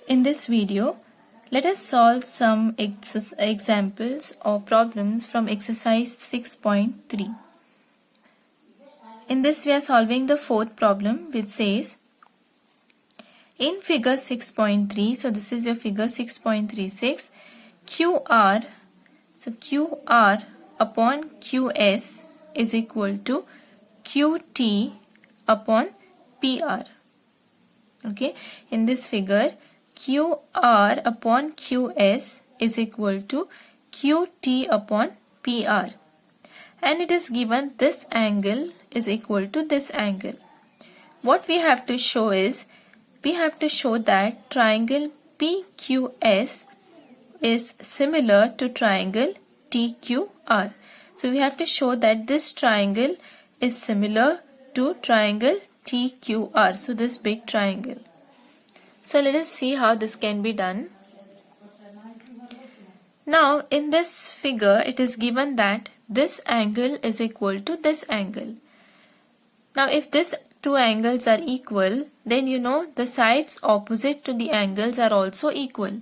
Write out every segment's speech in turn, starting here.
In this video, let us solve some examples or problems from exercise 6.3. In this we are solving the fourth problem, which says in figure 6.3, so this is your figure 6.36, QR, so QR upon QS is equal to QT upon PR. Okay, in this figure QR upon QS is equal to QT upon PR, and it is given this angle is equal to this angle. What we have to show is, we have to show that triangle PQS is similar to triangle TQR. So we have to show that this triangle is similar to triangle TQR, so this big triangle. So let us see how this can be done. Now in this figure it is given that this angle is equal to this angle. Now if these two angles are equal, then you know the sides opposite to the angles are also equal.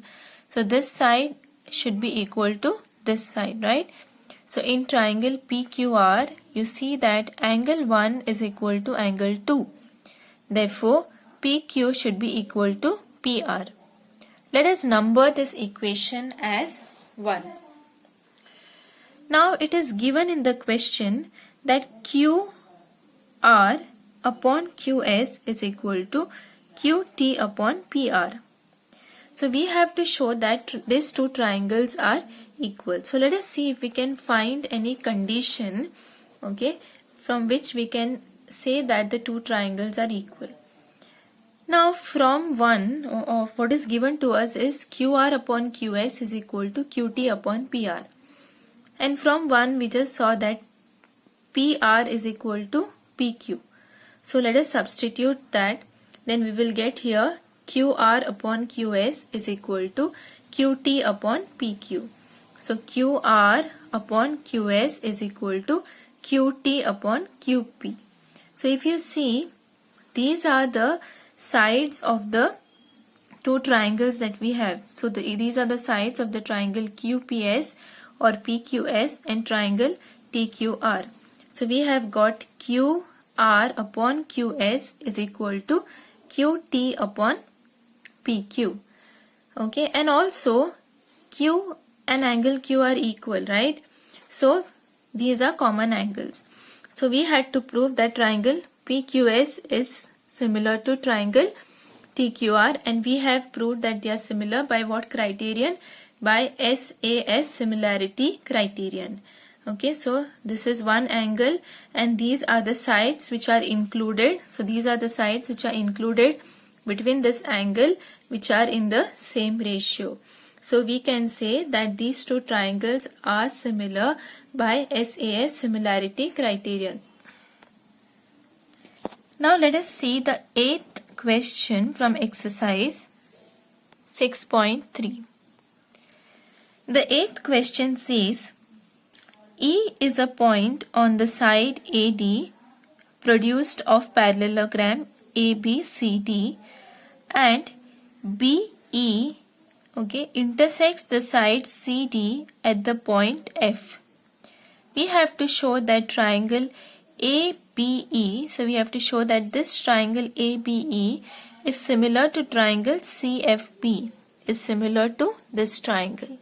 So this side should be equal to this side, right? So in triangle PQR, you see that angle 1 is equal to angle 2. Therefore, PQ should be equal to PR. Let us number this equation as 1. Now it is given in the question that QR upon QS is equal to QT upon PR. So we have to show that these two triangles are equal. So let us see if we can find any condition, okay, from which we can say that the two triangles are equal. Now from 1, of what is given to us is QR upon QS is equal to QT upon PR. And from 1 we just saw that PR is equal to PQ. So let us substitute that. Then we will get here QR upon QS is equal to QT upon PQ. So QR upon QS is equal to QT upon QP. So if you see, these are the sides of the two triangles that we have. So these are the sides of the triangle QPS or PQS and triangle TQR. So we have got QR upon QS is equal to QT upon PQ. Okay, and also Q and angle Q are equal, right? So these are common angles. So we had to prove that triangle PQS is similar to triangle TQR, and we have proved that they are similar by what criterion? By SAS similarity criterion. Okay, so this is one angle and these are the sides which are included. So these are the sides which are included between this angle, which are in the same ratio. So we can say that these two triangles are similar by SAS similarity criterion. Now let us see the 8th question from exercise 6.3. The 8th question says, E is a point on the side AD produced of parallelogram ABCD, and BE, okay, intersects the side CD at the point F. We have to show that triangle ABE, so we have to show that this triangle ABE is similar to triangle CFB, is similar to this triangle.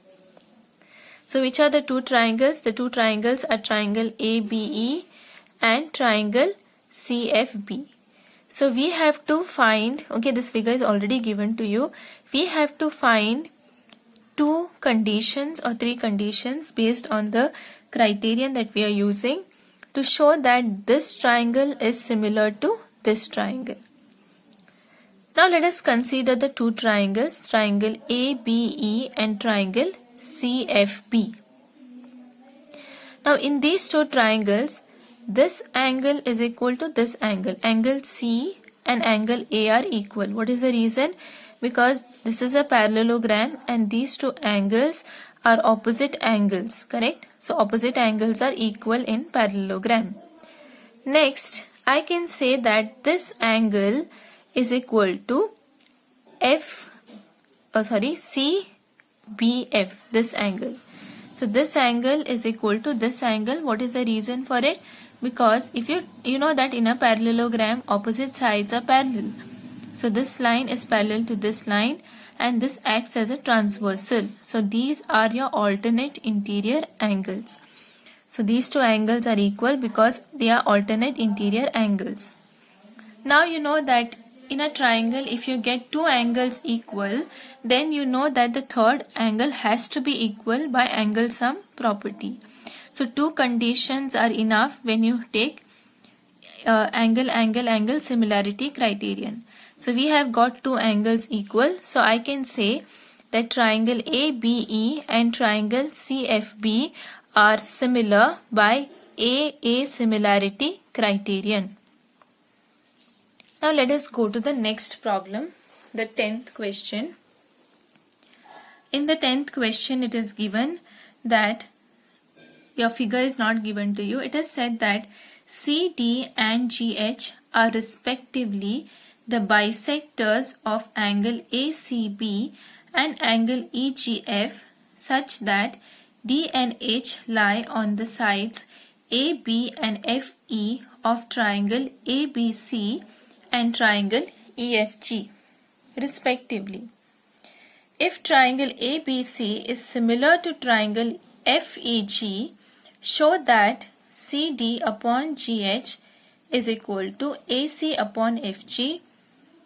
So which are the two triangles? The two triangles are triangle ABE and triangle CFB. So we have to find, okay, this figure is already given to you. We have to find two conditions or three conditions based on the criterion that we are using to show that this triangle is similar to this triangle. Now let us consider the two triangles, triangle ABE and triangle CFB. Now in these two triangles, this angle is equal to this angle. Angle C and angle A are equal. What is the reason? Because this is a parallelogram and these two angles are opposite angles, correct? So opposite angles are equal in parallelogram. Next, I can say that this angle is equal to F CBF, this angle. So this angle is equal to this angle. What is the reason for it? Because if you know that in a parallelogram opposite sides are parallel. So this line is parallel to this line and this acts as a transversal. So these are your alternate interior angles. So these two angles are equal because they are alternate interior angles. Now you know that in a triangle, if you get two angles equal, then you know that the third angle has to be equal by angle sum property. So two conditions are enough when you take angle similarity criterion. So we have got two angles equal. So I can say that triangle ABE and triangle CFB are similar by AA similarity criterion. Now let us go to the next problem, the 10th question. In the 10th question, it is given that your figure is not given to you. It is said that CD and GH are respectively the bisectors of angle ACB and angle EGF such that D and H lie on the sides AB and FE of triangle ABC and triangle EFG respectively. If triangle ABC is similar to triangle FEG, show that CD upon GH is equal to AC upon FG.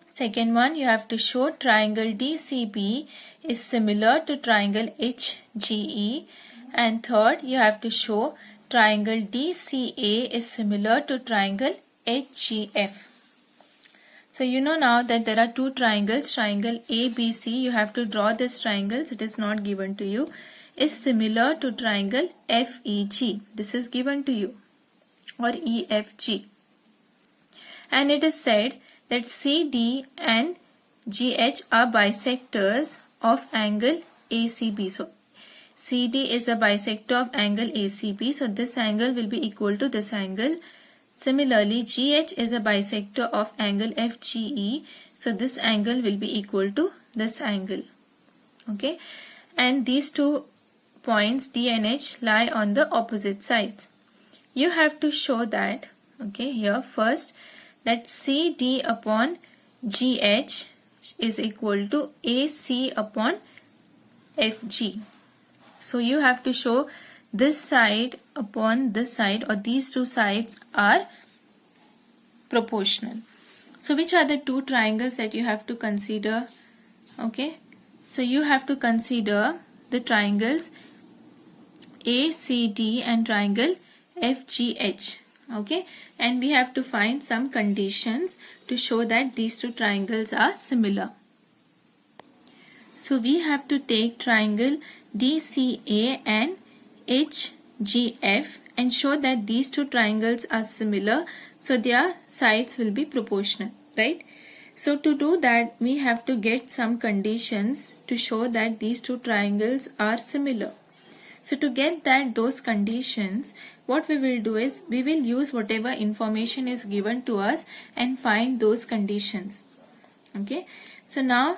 Second one, you have to show triangle DCB is similar to triangle HGE. And third, you have to show triangle DCA is similar to triangle HGF. So you know now that there are two triangles, triangle ABC, you have to draw this triangles, it is not given to you, is similar to triangle FEG. This is given to you, or EFG. And it is said that CD and GH are bisectors of angle ACB. So CD is a bisector of angle ACB. So this angle will be equal to this angle. Similarly, GH is a bisector of angle FGE. So this angle will be equal to this angle. Okay. And these two points D and H lie on the opposite sides. You have to show that, okay, here first, that CD upon GH is equal to AC upon FG. So you have to show this side upon this side, or these two sides are proportional. So which are the two triangles that you have to consider? Okay, so you have to consider the triangles ACD and triangle FGH. Okay, and we have to find some conditions to show that these two triangles are similar. So we have to take triangle DCA and HGF and show that these two triangles are similar, so their sides will be proportional, right? So to do that, we have to get some conditions to show that these two triangles are similar. So to get those conditions, what we will do is we will use whatever information is given to us and find those conditions. Okay, so now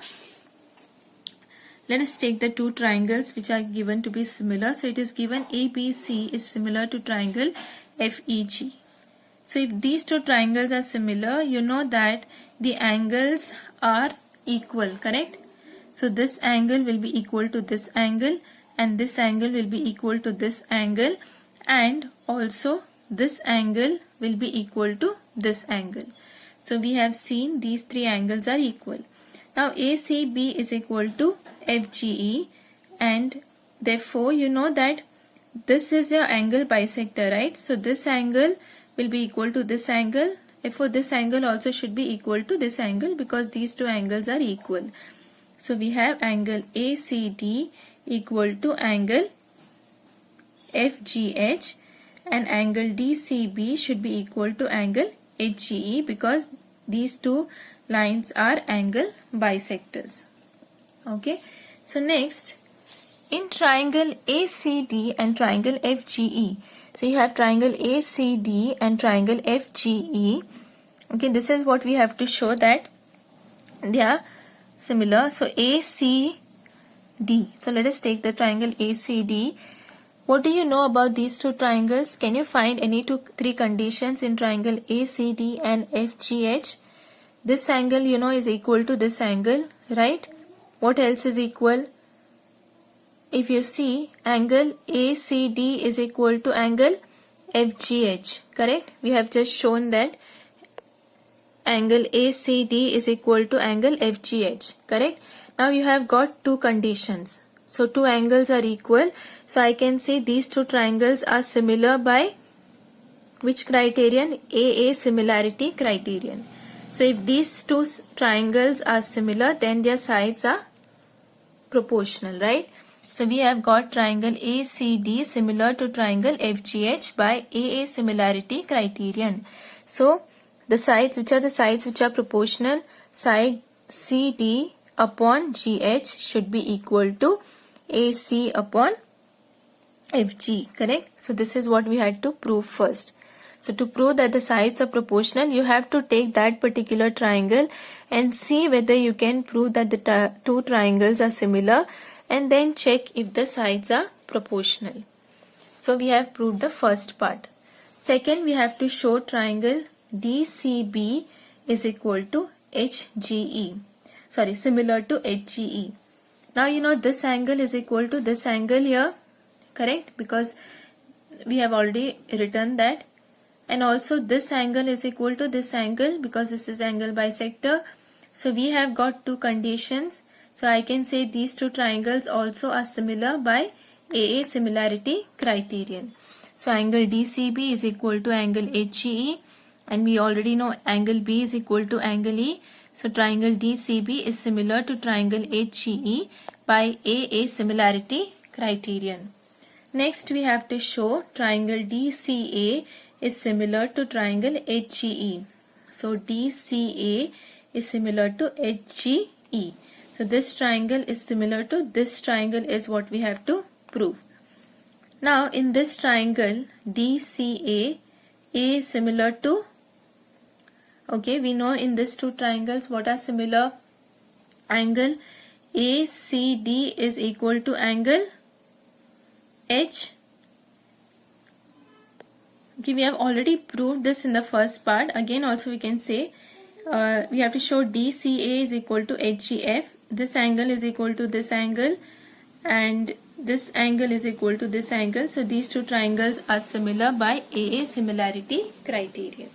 let us take the two triangles which are given to be similar. So it is given ABC is similar to triangle FEG. So if these two triangles are similar, you know that the angles are equal, correct? So this angle will be equal to this angle, and this angle will be equal to this angle, and also this angle will be equal to this angle. So we have seen these three angles are equal. Now ACB is equal to FGE, and therefore you know that this is your angle bisector, right? So this angle will be equal to this angle. Therefore this angle also should be equal to this angle because these two angles are equal. So we have angle ACD equal to angle FGH, and angle DCB should be equal to angle HGE because these two lines are angle bisectors. Okay, so next, in triangle ACD and triangle FGE, so you have triangle ACD and triangle FGE. Okay, this is what we have to show that they are similar. So AC D. So let us take the triangle ACD. What do you know about these two triangles? Can you find any three conditions in triangle ACD and FGH? This angle is equal to this angle, right? What else is equal? If you see, angle ACD is equal to angle FGH, correct? We have just shown that angle ACD is equal to angle FGH, correct? Now you have got two conditions. So two angles are equal. So I can say these two triangles are similar by which criterion? AA similarity criterion. So if these two triangles are similar, then their sides are proportional, right? So we have got triangle ACD similar to triangle FGH by AA similarity criterion. So the sides, which are the sides which are proportional? Side CD upon GH should be equal to AC upon FG, correct? So this is what we had to prove first. So to prove that the sides are proportional, you have to take that particular triangle and see whether you can prove that the two triangles are similar, and then check if the sides are proportional. So we have proved the first part. Second, we have to show triangle DCB is equal to HGE. Sorry, similar to HGE. Now this angle is equal to this angle here, correct? Because we have already written that. And also this angle is equal to this angle because this is angle bisector. So we have got two conditions. So I can say these two triangles also are similar by AA similarity criterion. So angle DCB is equal to angle HGE, and we already know angle B is equal to angle E. So triangle DCB is similar to triangle HGE by AA similarity criterion. Next we have to show triangle DCA is similar to triangle HGE. So DCA is similar to HGE. So this triangle is similar to this triangle is what we have to prove. Now in this triangle DCA, A is similar to, okay, we know in these two triangles what are similar? Angle ACD is equal to angle H. Okay, we have already proved this in the first part. Again also we can say we have to show DCA is equal to HGF. This angle is equal to this angle, and this angle is equal to this angle. So these two triangles are similar by AA similarity criterion.